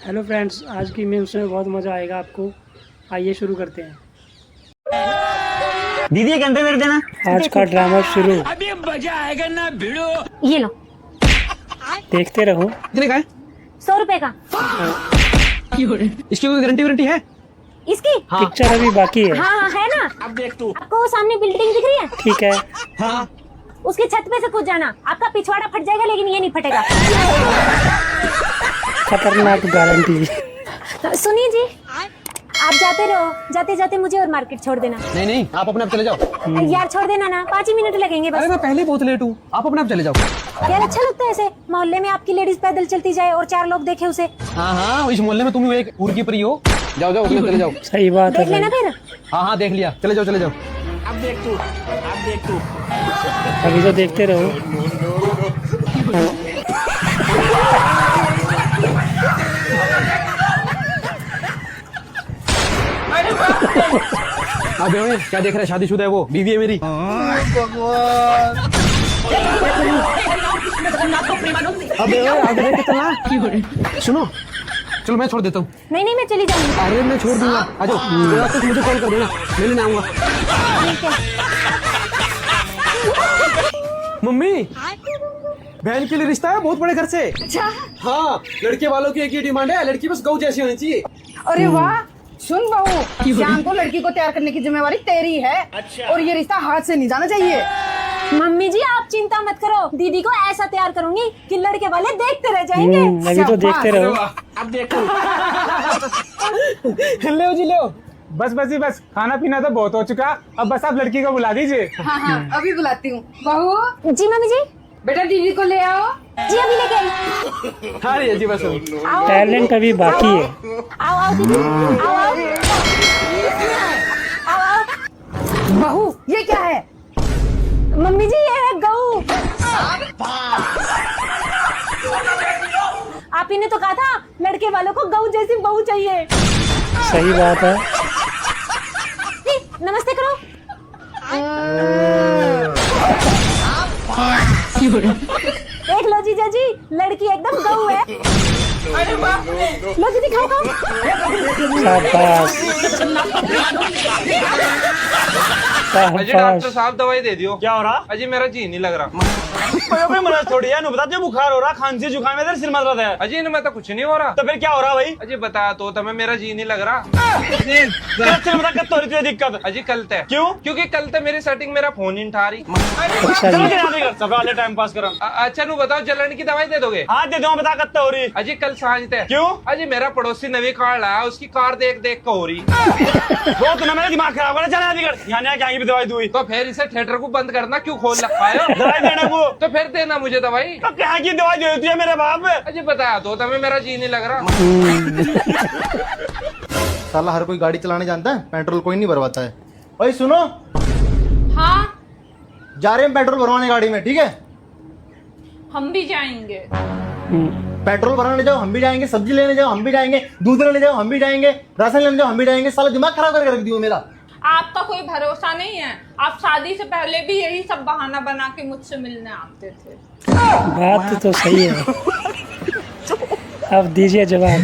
Hello friends, आज की memes में बहुत मज़ा आएगा आपको। आइए शुरू करते हैं। दीदी एक घंटे मेरे देना। आज का ड्रामा शुरू। अभी मजा आएगा ना भिड़ो। ये लो। देखते रहो। कितने का है? 100 रुपए का। इसकी कोई गारंटी वारंटी है? इसकी? हाँ। पिक्चर अभी बाकी है। हाँ है ना। अब देख तू। आपको वो सामने बिल्डिंग दिख रही है? ठीक है। हाँ। उसकी छत पे से कूद जाना। आपका पिछवाड़ा फट जाएगा लेकिन ये नहीं फटेगा। खतरनाक गारंटी। सुनिए जी, आप जाते रहो, जाते जाते मुझे और मार्केट छोड़ देना। नहीं नहीं, आप अपने आप चले जाओ। यार छोड़ देना ना, 5 ही मिनट लगेंगे बस। अरे मैं पहले बहुत लेट हूँ, आप अपने आप चले जाओ। यार अच्छा लगता है ऐसे मोहल्ले में आपकी लेडीज पैदल चलती जाए और 4 लोग देखे उसे। हाँ हाँ, इस मोहल्ले में तुम भी एक उर की परी हो। जाओ जाओ, अपने चले जाओ। सही बात है देख लेना भाई। फिर। हाँ हाँ, देख लिया, चले जाओ चले जाओ। अब देख तू, अब देख तू। अभी तो देखते रहो। अबे ओए, क्या देख रहा है? शादीशुदा है वो, बीवी है मेरी। अबे ओए, आगे देख के चलना। सुनो, चलो मैं छोड़ देता हूँ। नहीं नहीं, मैं चली जाऊंगी। अरे मैं छोड़ दूंगा, आ जाओ। तो मुझे कॉल कर देना, मैं लेने आऊंगा। ठीक है। मम्मी, बहन के लिए रिश्ता है बहुत बड़े घर से। अच्छा। हाँ, लड़के वालों की एक ही डिमांड है, लड़की बस गौ जैसी होनी चाहिए। अरे वाह, सुन बहू, शाम को लड़की को तैयार करने की जिम्मेवारी तेरी है। अच्छा। और ये रिश्ता हाथ से नहीं जाना चाहिए। मम्मी जी आप चिंता मत करो, दीदी को ऐसा तैयार करूंगी कि लड़के वाले देखते रह जाएंगे। अभी तो देखते रहो। अब देखो। ले जी, ले बस बस ही बस, खाना पीना तो बहुत हो चुका। अब बस आप लड़की को बुला दीजिए। हाँ हाँ, अभी बुलाती हूँ। बहू, जी मम्मी जी। बेटा दीदी को ले आओ। जी अभी लेके आई। हाँ ये जी बस। आओ टैलेंट अभी बाकी है। आओ आओ दीदी, आओ आओ आओ आओ। बहू, ये क्या है? मम्मी जी ये है गऊ। आप ही ने तो कहा था लड़के वालों को गऊ जैसी बहू चाहिए। सही बात है। जी, नमस्ते करो। देख लो जीजा जी, लड़की एकदम गऊ है। लो दीदी खाओ खाओ। शाबाश अजी डॉक्टर साहब दवाई दे दियो। क्या हो रहा? अजी मेरा जी नहीं लग रहा। कोई मदद थोड़ी है। बता, जो बुखार हो रहा, खांसी जुकाम है, सिर मत रहा है। अजी इनमें तो कुछ नहीं हो रहा। तो फिर क्या हो रहा भाई? अजी बता तो तमें मेरा जी नहीं लग रहा। दिक्कत? अजी कल तय क्यों? क्योंकि कल तक मेरी सेटिंग मेरा फोन ही ठा रही। अच्छा जी। टाइम पास करा। अच्छा नु बताओ, जलन की दवाई दे दोगे? हाँ दे दो, बता कत्ता हो रही। अजी कल सांझ तय। क्यों? अजी मेरा पड़ोसी नवी कार लाया, उसकी कार देख देख कर हो रही। वो तूने मेरा दिमाग खराब करा। चल यहाँ क्या भी दवाई दूई। तो फिर इसे थिएटर को बंद करना क्यों खोल रखा है? दवाई देना को। तो फिर देना मुझे दवाई। तो क्या की दवाई दे देती है मेरे बाप? अजी बता तो तमें मेरा जी नहीं लग रहा। साला हर कोई गाड़ी चलाने जानता है, पेट्रोल कोई नहीं भरवाता है। भाई सुनो, हाँ, जा रहे हैं पेट्रोल भरवाने गाड़ी में, ठीक है? हम भी जाएंगे। पेट्रोल भरवाने जाओ हम भी जाएंगे, सब्जी लेने जाओ हम भी जाएंगे, दूध लेने जाओ हम भी जाएंगे, राशन लेने जाओ हम भी जाएंगे। साला दिमाग खराब करके रख दियो मेरा। आपका कोई भरोसा नहीं है। आप शादी से पहले भी यही सब बहाना बना के मुझसे मिलने आते थे। बात तो सही है। अब दीजिए जवाब।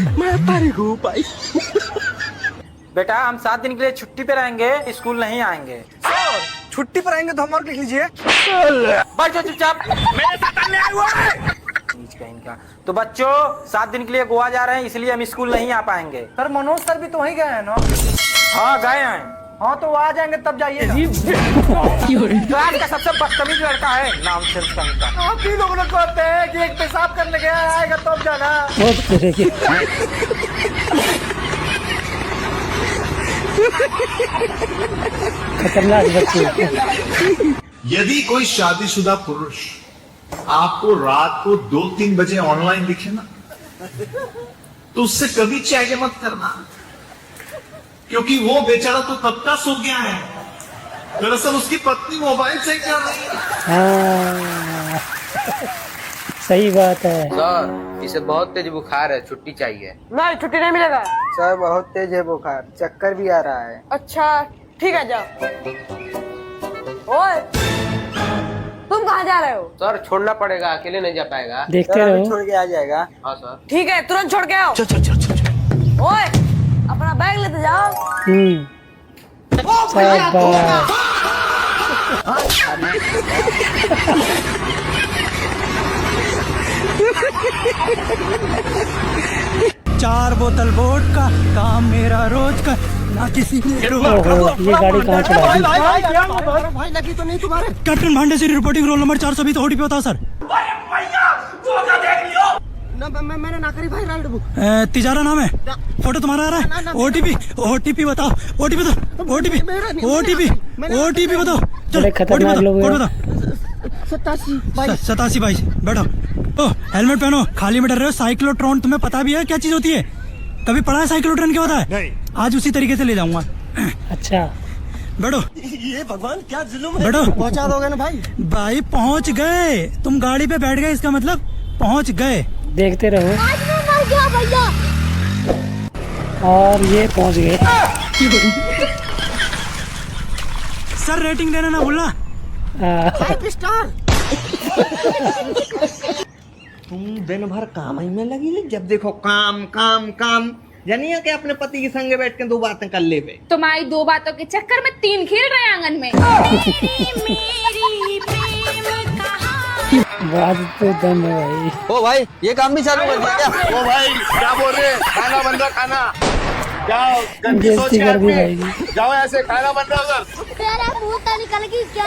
बेटा हम 7 दिन के लिए छुट्टी पे रहेंगे, स्कूल नहीं आएंगे। छुट्टी पर आएंगे तो होमवर्क लिख लीजिए। बैठ जाओ चुपचाप। मेरे साथ अन्याय हुआ है। बीच का इनका। तो बच्चों 7 दिन के लिए गोवा जा रहे हैं, इसलिए हम स्कूल नहीं आ पाएंगे। सर मनोज सर भी तो वहीं गए हैं ना? हाँ गए हैं। हाँ तो वो आ जाएंगे तब जाइए। क्लास का सबसे बदतमीज लड़का है, नाम से उसका इनका। आप भी लोगों को कहते हैं कि एक पेशाब करने गया आएगा तब जाना। बहुत तेरे की। खतरनाक बच्चे। यदि कोई शादीशुदा पुरुष आपको रात को 2-3 बजे ऑनलाइन दिखे ना, तो उससे कभी चैट मत करना, क्योंकि वो बेचारा तो तब का सो गया है। दरअसल उसकी पत्नी मोबाइल चेक कर रही है। हाँ सही बात है। सर इसे बहुत तेज बुखार है, छुट्टी चाहिए। नहीं, छुट्टी नहीं मिलेगा। सर बहुत तेज है बुखार, चक्कर भी आ रहा है। अच्छा ठीक है, जाओ। ओए तुम कहाँ जा रहे हो? सर छोड़ना पड़ेगा, अकेले नहीं जा पाएगा। देखते रहो। छोड़ के आ जाएगा। हाँ सर। ठीक है, तुरंत छोड़ के आओ। चल चल चल चल। ओए, अपना बैग लेते जाओ। शाबाश। चार बोतल वोडका, काम मेरा रोज का, ना किसी ने ओहो, ये गाड़ी कहाँ चला दी? भाई लगी तो नहीं तुम्हारे? कैप्टन भांडे से रिपोर्टिंग, रोल नंबर 420 ओटीपी बताओ सर। मैंने ना करी भाई राइड बुक। तिजारा नाम है, फोटो तुम्हारा आ रहा है। ओटीपी ओटीपी बताओ, ओटीपी बताओ, ओटीपी ओटीपी ओटीपी बताओ। बड़े खतरनाक लोग हैं। 87 22 बैठो। ओ हेलमेट पहनो, खाली में डर रहे हो। साइक्लोट्रॉन तुम्हें पता भी है क्या चीज होती है? कभी पढ़ा है साइक्लोट्रॉन क्या होता है? नहीं। आज उसी तरीके से ले जाऊंगा। अच्छा बैठो। ये भगवान क्या जुल्म है। बैठो। पहुंचा दोगे ना भाई? भाई पहुंच गए, तुम गाड़ी पे बैठ गए, इसका मतलब पहुंच गए। देखते रहो। और ये पहुंच गए। सर रेटिंग देना ना भूलना। 5 स्टार। तुम दिन भर काम ही में लगी, जब देखो काम काम काम। जानिए कि अपने पति के संगे बैठ के 2 बातें कर ले पे। तुम्हारी 2 बातों के चक्कर में 3 खेल रहे हैं आंगन में। बात तो दम है भाई। ओ भाई ये काम भी चालू कर दिया क्या? ओ भाई क्या बोल रहे हैं? खाना बन रहा, खाना क्या गंदी सोच बेइज्जती है कर दी आपकी? भाई। जाओ ऐसे, खाना बन रहा उधर। तेरा मुंह तो निकल गई क्या?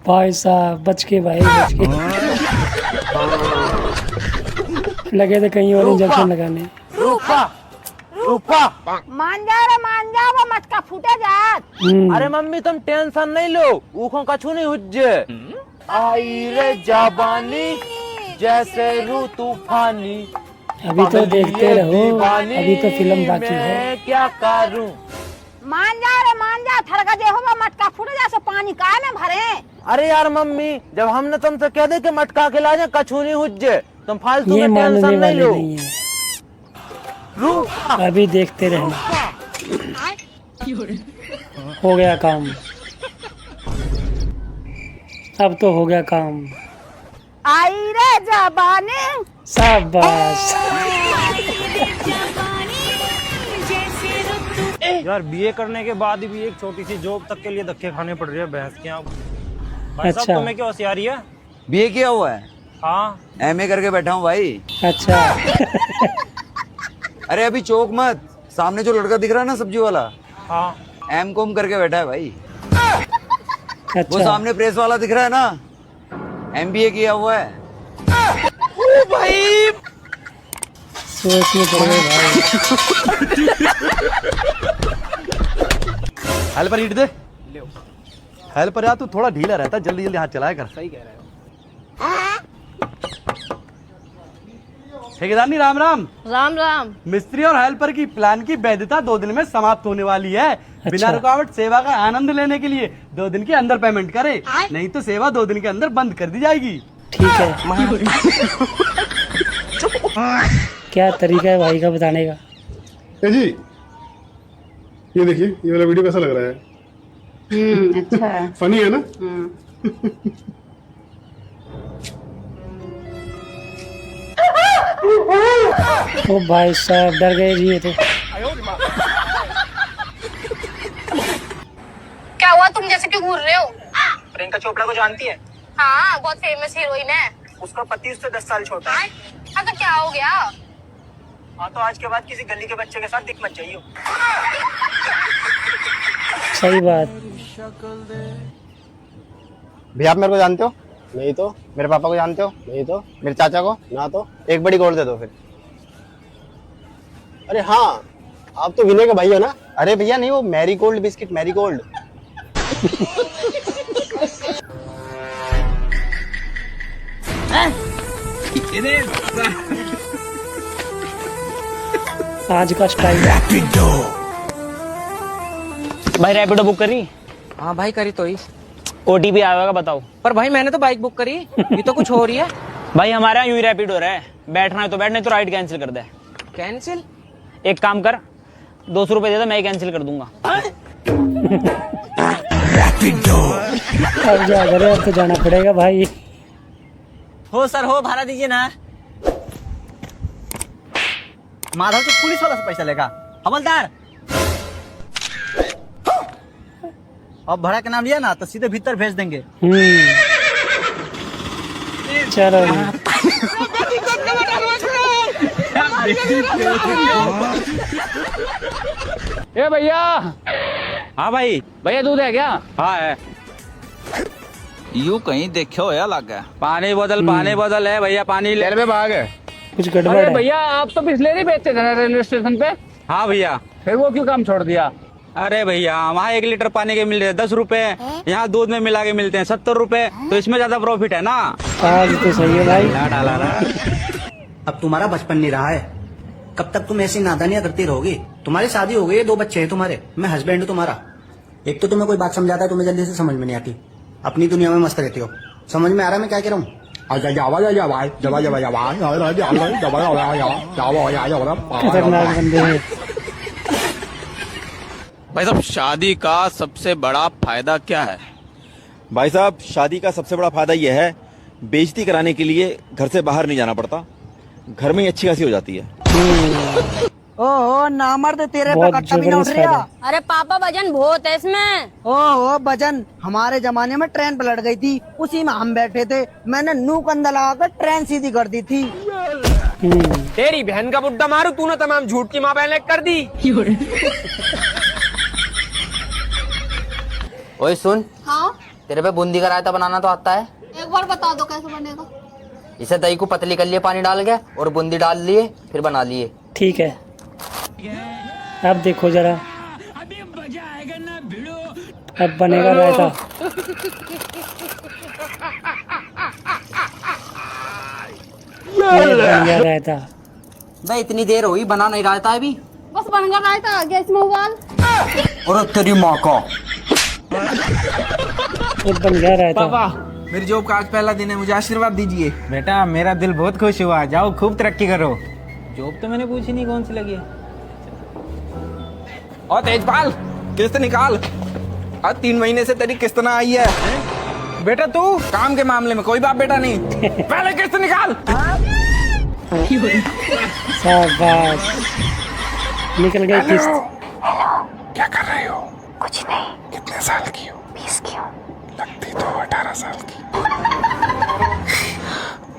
भाई साहब बच के भाई, बच के। लगे थे कहीं और इंजेक्शन लगाने। रूपा रूपा मान जा वो मटका फूटे जात। अरे मम्मी तुम टेंशन नहीं लो, ऊखों कछु नहीं हुज्जे। आई रे जाबानी जैसे रू तूफानी। अभी तो देखते रहो, अभी तो फिल्म बाकी है। मैं क्या करूं? मान जा थरका जे होगा मटका फूटे जा, सो पानी काहे में भरे? अरे यार मम्मी, जब हमने तुमसे कह दे कि मटका के ला जाए, कछु नहीं हुज्जे, तुम फालतू ये में मानने टेंशन नहीं वाले लो। नहीं है। अभी देखते रहना। हो गया काम, अब तो हो गया काम। आई रे जबानी। शाबाश। यार बीए करने के बाद भी एक छोटी सी जॉब तक के लिए धक्के खाने पड़ रहे हैं भैंस के। भाई साहब अच्छा। तुम्हें क्या होशियारी है? बीए किया हुआ है? हाँ एमए करके बैठा हूँ भाई। अच्छा। अरे अभी चौक मत, सामने जो लड़का दिख रहा है ना सब्जी वाला, हाँ एमकॉम करके बैठा है भाई। वो अच्छा सामने प्रेस वाला दिख रहा है ना, एमबीए किया हुआ है। भाई सोच में पड़ गए भाई। हेल्पर ईट दे। हेल्पर यार तू थोड़ा ढीला रहता है, जल्दी जल्दी हाथ चलाया कर। सही कह रहे हो। ठेकेदारनी राम राम। राम राम। मिस्त्री और हेल्पर की प्लान की वैधता 2 दिन में समाप्त होने वाली है। बिना रुकावट सेवा का आनंद लेने के लिए 2 दिन के अंदर पेमेंट करे, नहीं तो सेवा 2 दिन के अंदर बंद कर दी जाएगी। ठीक है। क्या तरीका है भाई का बताने का? जी ये देखिए, ये वाला वीडियो कैसा लग रहा है? अच्छा है। फनी है ना? ओ भाई साहब डर गए जी ये तो। क्या हुआ, तुम जैसे क्यों घूर रहे हो? प्रियंका चोपड़ा को जानती है? हाँ, बहुत फेमस हीरोइन है। उसका पति उससे 10 साल छोटा है। हाँ तो क्या हो गया? हाँ तो आज के बाद किसी गली के बच्चे के साथ दिख मत जाइयो। सही बात। भैया आप मेरे को जानते हो? नहीं तो। मेरे पापा को जानते हो? नहीं तो। मेरे चाचा को? ना तो। एक बड़ी गोल दे दो फिर। अरे हाँ, आप तो विनय के भाई हो ना? अरे भैया नहीं, वो Marie Gold biscuit, Marie Gold. आज का स्टाइल। भाई रैपिडो बुक करी? हाँ भाई करी तो ही। ओटीपी आएगा बताओ। पर भाई मैंने तो बाइक बुक करी, ये तो कुछ हो रही है। भाई हमारे यहाँ यूं ही रैपिड हो रहा है, बैठना है तो बैठ, नहीं तो राइड कैंसिल कर दे। कैंसिल? एक काम कर, 200 रुपए दे दे, मैं ही कैंसिल कर दूंगा। अब जा करे, अब तो जाना पड़ेगा भाई। हो सर हो, भाड़ा दीजिए ना। माधव तो पुलिस वाला से पैसा लेगा। हवलदार, अब भाड़ा का नाम लिया ना तो सीधे भीतर भेज देंगे। चलो ए भैया। हाँ भाई, भैया दूध है क्या? हाँ है। यूं कहीं देखो या लगा। पानी बोतल है भैया, पानी ले में भाग है। कुछ गड़बड़ अरे है। भैया, आप तो बिस्लेरी बेचते थे ना रेलवे स्टेशन पे? हाँ भैया। फिर वो क्यों काम छोड़ दिया? अरे भैया, वहाँ 1 लीटर पानी के मिल रहे 10 रुपए, यहाँ दूध में मिला के मिलते हैं 70 रुपए, तो इसमें ज्यादा प्रॉफिट है ना। आज तो सही है भाई। डाला ना। अब तुम्हारा बचपन नहीं रहा है, कब तक तुम ऐसी नादानियां करती रहोगी? तुम्हारी शादी हो गई है, 2 बच्चे हैं तुम्हारे, मैं हस्बैंड हूँ तुम्हारा। एक तो तुम्हें कोई बात समझाता है, तुम्हें जल्दी से समझ में नहीं आती, अपनी दुनिया में मस्त रहती हो। समझ में आ रहा है मैं क्या कह रहा हूँ? खतरनाक बंदे हैं। भाई साहब, शादी का सबसे बड़ा फायदा क्या है? भाई साहब, शादी का सबसे बड़ा फायदा यह है, बेइज्जती कराने के लिए घर से बाहर नहीं जाना पड़ता, घर में ही अच्छी खासी हो जाती है। ओहो नामर्द, तेरे पे बहुत कट्टा भी ना उठ जबरदस्त रहा। अरे पापा वजन बहुत है इसमें। ओहो वजन, हमारे जमाने में ट्रेन पलट गई थी, उसी में हम बैठे थे, मैंने नू कंधा लगाकर ट्रेन सीधी कर दी थी। तेरी बहन का बुड्ढा मारू, तूने तमाम झूठ की माँ बहन कर दी। ओए सुन, हाँ, तेरे पे बूंदी का रायता बनाना तो आता है? एक बार बता दो कैसे बनेगा। इसे दही को पतली कर लिए पानी डाल के, और बूंदी डाल लिए, फिर बना लिए। ठीक है, अब देखो जरा, अब बनेगा रायता। ये बन गया रायता। भाई इतनी देर हुई, बना नहीं रायता अभी। बस बन गया रायता, गैस में उबाल। और तेरी माँ का ये बन गया रायता। मेरी जॉब का आज पहला दिन है, मुझे आशीर्वाद दीजिए। बेटा, मेरा दिल बहुत खुश हुआ, जाओ खूब तरक्की करो। जॉब तो मैंने पूछी नहीं कौन सी लगी है। और तेजपाल, किस्त निकाल। आज 3 महीने से तेरी किस्त ना आई है। बेटा तू काम के मामले में कोई बाप बेटा नहीं, पहले किस्त निकाल। शाबाश, निकल गई किस्त। क्या कर रही हो? कुछ नहीं। कितने साल की हो? 20 की हूँ। लगती तो 18 साल की।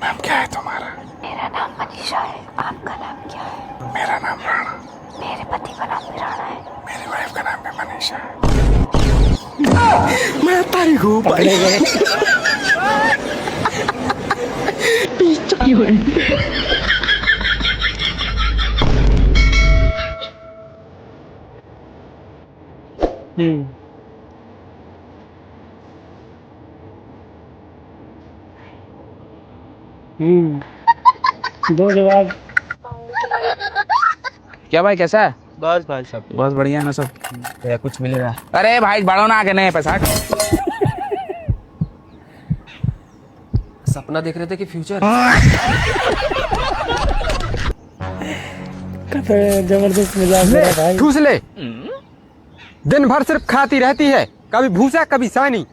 नाम क्या है तुम्हारा? मेरा नाम मनीषा है। आपका नाम क्या है? मेरा नाम राणा। मेरे पति का नाम भी राणा है। मेरी वाइफ का नाम भी मनीषा है। मैं तारीख हूँ भाई। दो जवाब। क्या भाई, कैसा है? बस भाई सब बस बढ़िया ना सब। कुछ मिलेगा? अरे भाई बढ़ो ना आगे, नहीं पैसा। सपना देख रहे थे कि फ्यूचर? जबरदस्त मिजाज मेरा भाई। ठूस ले। दिन भर सिर्फ खाती रहती है, कभी भूसा कभी सानी,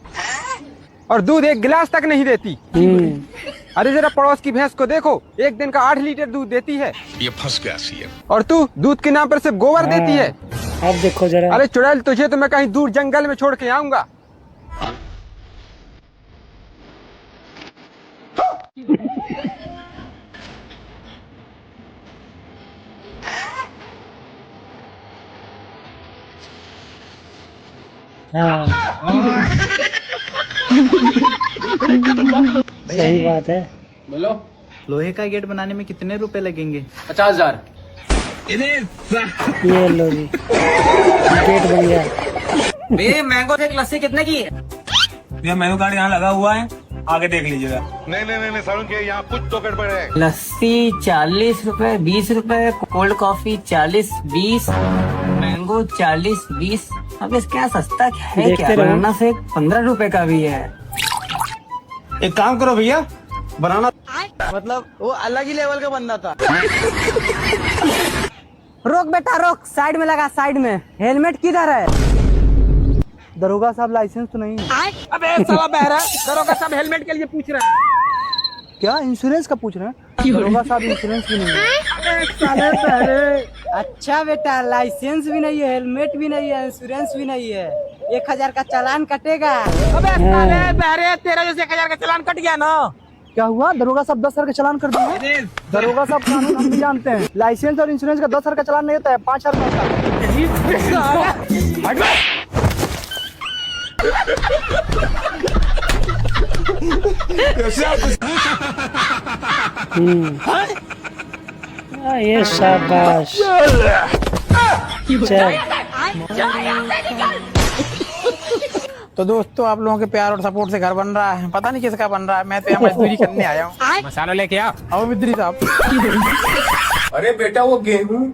और दूध 1 गिलास तक नहीं देती। अरे जरा पड़ोस की भैंस को देखो, एक दिन का 8 लीटर दूध देती है। ये फंस गया सीएम। और तू दूध के नाम पर सिर्फ गोबर देती है। अब देखो जरा। अरे चुड़ैल, तुझे तो मैं कहीं दूर जंगल में छोड़ के आऊंगा। हाँ सही बात है। बोलो। लोहे का गेट बनाने में कितने रुपए लगेंगे? 50,000। ये लो जी, गेट बन गया। ये मैंगो शेक लस्सी कितने की है? ये मेनू कार्ड यहाँ लगा हुआ है, आगे देख लीजिएगा। नहीं सारुण के यहाँ कुछ तो गड़बड़ है। लस्सी 40 रुपए, 20 रुपए, कोल्ड कॉफी 40, 20, मैंगो 40, 20। अब इस क्या सस्ता क्या है? देखते क्या रहो। बनाना से 15 रुपए का भी है। एक काम करो भैया, बनाना मतलब वो अलग ही लेवल का बंदा था। रोक बेटा रोक, साइड में लगा, साइड में। हेलमेट किधर है? दरोगा साहब लाइसेंस तो नहीं है। अबे साला बहरा, दरोगा साहब हेलमेट के लिए पूछ रहे हैं। क्या इंश्योरेंस का पूछ रहे हैं? दरोगा साहब इंश्योरेंस भी नहीं है। साले बहरे। अच्छा बेटा, लाइसेंस भी नहीं है, हेलमेट भी नहीं है, इंश्योरेंस भी नहीं है, 1000 का चालान कटेगा। अबे साले बहरे, तेरा जैसे 1000 का चालान कट गया ना। क्या हुआ? दरोगा साहब 10,000 का चालान कर दिए। दरोगा साहब कानून हम भी जानते हैं। लाइसेंस और इंश्योरेंस का 10,000 का चालान नहीं होता है, 5,000 का होता है। ये शाबाश। चल। तो दोस्तों, आप लोगों के प्यार और सपोर्ट से घर बन रहा है। पता नहीं किसका बन रहा है, मैं तो यहाँ मजदूरी करने आया हूँ। मसाला लेके आओ मिस्त्री साहब। अरे बेटा वो गेहूं।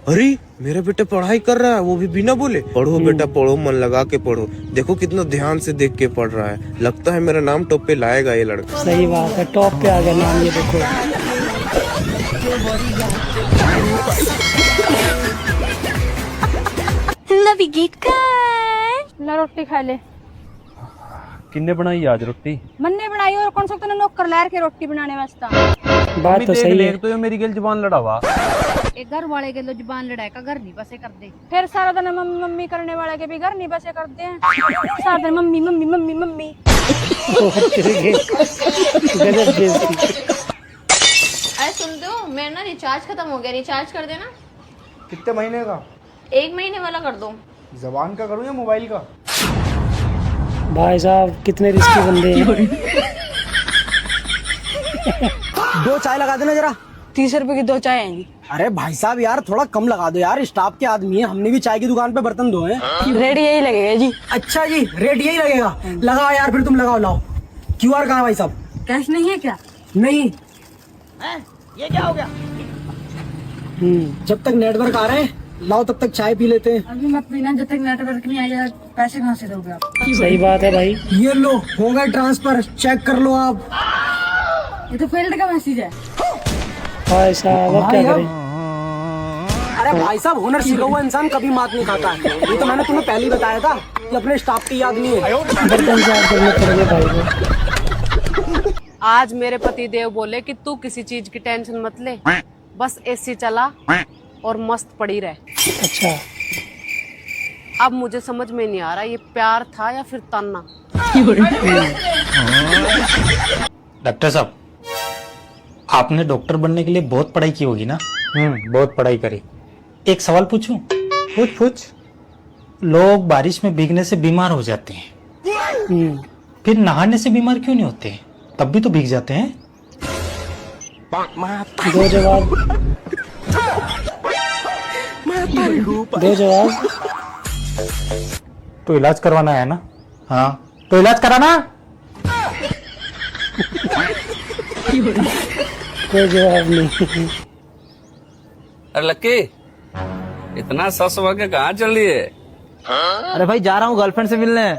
अरे मेरा बेटा पढ़ाई कर रहा है, वो भी बिना बोले। पढ़ो बेटा पढ़ो, मन लगा के पढ़ो। देखो कितना ध्यान से देख के पढ़ रहा है। लगता है मेरा नाम टॉप पे लाएगा ये लड़का। सही बात है, टॉप पे आ गया नाम। ये देखो ला रोटी खा ले। किन्ने बनाई आज रोटी? मन्ने बनाई और कौन सा तूने नौकर लहर के रोटी बनाने वास्ता। बात तो सही है। तो मेरी गेल जुबान लड़ावा। एक घर वाले के लो जुबान लड़ाई का घर नहीं बसे कर दे। फिर सारा दिन मम्मी मम्मी करने वाले के भी घर नहीं बसे करते हैं। सारा दिन मम्मी मम्मी मम्मी मम्मी। गजब बेइज्जती। अरे सुन दो, मेरा ना रिचार्ज खत्म हो गया, रिचार्ज कर देना। कितने महीने का? 1 महीने वाला कर दो। जबान का करूँ या मोबाइल का? भाई साहब कितने रिस्की बंदे हैं। 2 चाय लगा देना जरा। 30 रुपए की 2 चाय आएंगी। अरे भाई साहब यार थोड़ा कम लगा दो यार, स्टाफ के आदमी है, हमने भी चाय की दुकान पे बर्तन धोए हैं। रेट यही लगेगा जी। अच्छा जी, रेट यही लगेगा। लगाओ यार, फिर तुम लगाओ। लाओ QR कहाँ भाई साहब? कैश नहीं है क्या? नहीं। ये क्या हो गया? जब तक नेटवर्क आ रहे हैं लाओ, तब तक चाय पी लेते हैं। अभी मत पीना जब तक नेटवर्क नहीं आएगा। पैसे कहाँ से दोगे आप? सही बात है भाई। ये लो हो गए ट्रांसफर, चेक कर लो आप। ये तो फेल्ड का मैसेज है। भाई साहब अब क्या करें। अरे भाई साहब, हुनर सीखा हुआ इंसान कभी मात नहीं खाता है। ये तो मैंने तुम्हें पहले ही बताया था कि अपने स्टाफ की याद नहीं है। बर्तन साफ करने पड़ेंगे भाई को। आज मेरे पति देव बोले कि तू किसी चीज की टेंशन मत ले, बस AC चला और मस्त पड़ी रहे। अच्छा। अब मुझे समझ में नहीं आ रहा ये प्यार था या फिर ताना। डॉक्टर साहब, आपने डॉक्टर बनने के लिए बहुत पढ़ाई की होगी ना? बहुत पढ़ाई करी। एक सवाल पूछूं? पूछ। लोग बारिश में भीगने से बीमार हो जाते हैं, फिर नहाने से बीमार क्यों नहीं होते? तब भी तो भीग जाते हैं। दो जवाब। तो इलाज करवाना है ना? हाँ, तो इलाज कराना। कोई जवाब नहीं। अरे लक्की, इतना सस के कहाँ चल रही है? अरे भाई जा रहा हूँ गर्लफ्रेंड से मिलने।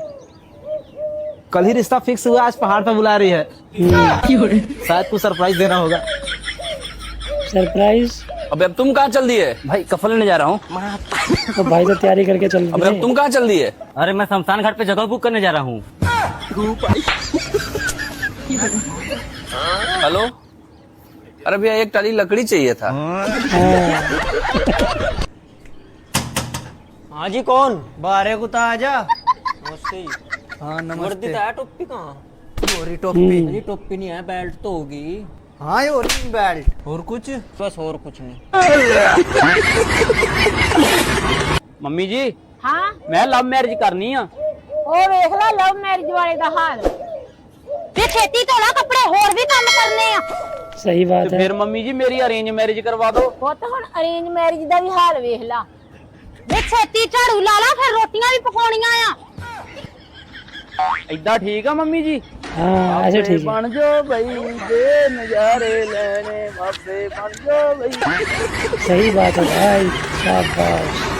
कल ही रिश्ता फिक्स हुआ, आज पहाड़ पे बुला रही है। शायद कुछ सरप्राइज देना होगा। सरप्राइज? अबे अब तुम कहाँ चल दी है? भाई कफल लेने जा रहा हूँ। तो भाई तो तैयारी करके चल अबे अब तुम कहाँ चल दी है? अरे मैं शमशान घाट पे जगह बुक करने जा रहा हूँ। हेलो, अरे भैया एक टाली लकड़ी चाहिए था। हाँ जी, कौन? बारे को आजा। हाँ नमस्ते। टोपी कहाँ? टोपी टोपी नहीं है, बेल्ट तो होगी। हाँ ये ओरिजिनल बेल्ट। और कुछ? बस और कुछ नहीं। मम्मी जी। हाँ मैं लव मैरिज करनी है। ओ देख ला लव मैरिज वाले का हाल। ये खेती तो ना कपड़े और भी काम करने हैं। सही बात है। फिर मम्मी जी मेरी अरेंज मैरिज करवा दो। वो तो हुण अरेंज मैरिज का भी हाल वेख ला। वे खेती झाड़ू ला ला, फिर रोटियां भी पकाउणियां आ। इदा ठीक है मम्मी जी? हाँ ऐसे ठीक है। बन जो भाई दे नजारे लेने, बाबे बन जो भाई। सही बात है भाई, शाबाश।